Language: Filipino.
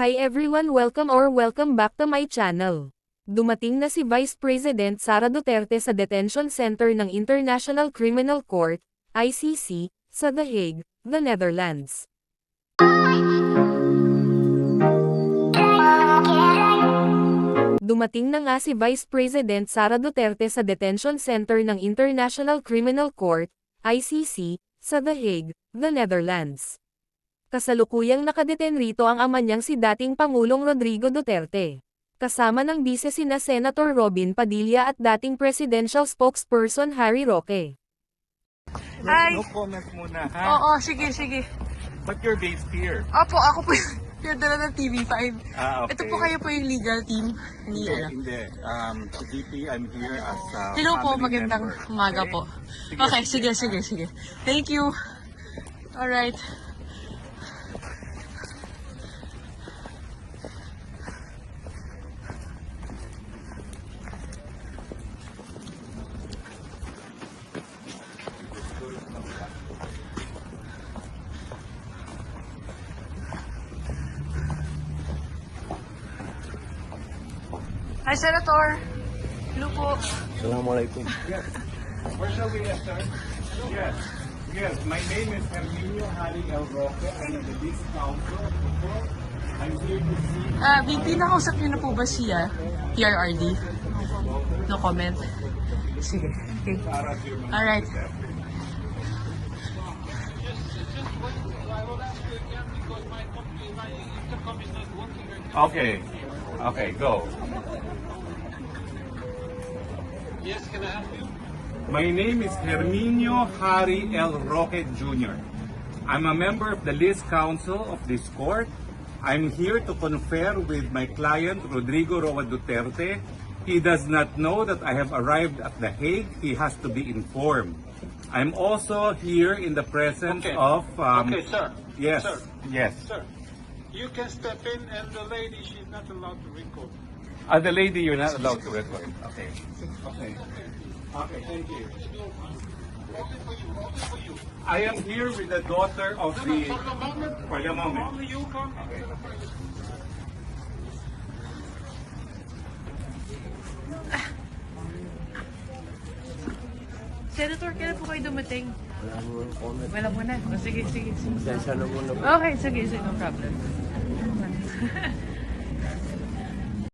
Hi everyone, welcome back to my channel. Dumating na si Vice President Sara Duterte sa detention center ng International Criminal Court, ICC, sa The Hague, the Netherlands. Dumating na nga si Vice President Sara Duterte sa detention center ng International Criminal Court, ICC, sa The Hague, the Netherlands. Kasalukuyang nakadeten rito ang ama niyang si dating Pangulong Rodrigo Duterte. Kasama ng bise sina Senator Robin Padilla at dating presidential spokesperson Harry Roque. Hi! No comment muna, ha? Oo, sige. But you're based here. Opo, ako po yung dala ng TV5. Okay. Ito po kayo po yung legal team. Ni Hindi. VP, I'm here as a Hello po, family magandang member. umaga po. Okay, sige. Thank you. Alright. Hi, Senator. Hello po. Assalamualaikum. Yes. Where shall we start? Yes. My name is Herminio Harry El Roque. I'm the Least Counsel. I'm here to see... VP, nakausap niyo na po ba siya? PRRD? No comment? Sige. Okay. Alright. Okay, go. Yes, can I help you? My name is Herminio Harry L. Roque Jr. I'm a member of the List Council of this court. I'm here to confer with my client, Rodrigo Roa Duterte. He does not know that I have arrived at The Hague. He has to be informed. I'm also here in the presence Okay. of... Okay, sir. Yes, Sir. yes. Sir, you can step in and the lady, she's not allowed to record. The lady, you're not allowed to record. Okay, thank you. I am here with the daughter of the... For the moment. Only you come. Senator, kailan po kayo dumating? Wala mo yung comment. Wala mo na. Sige. Pasensya na muna po. Okay, sige, no problem.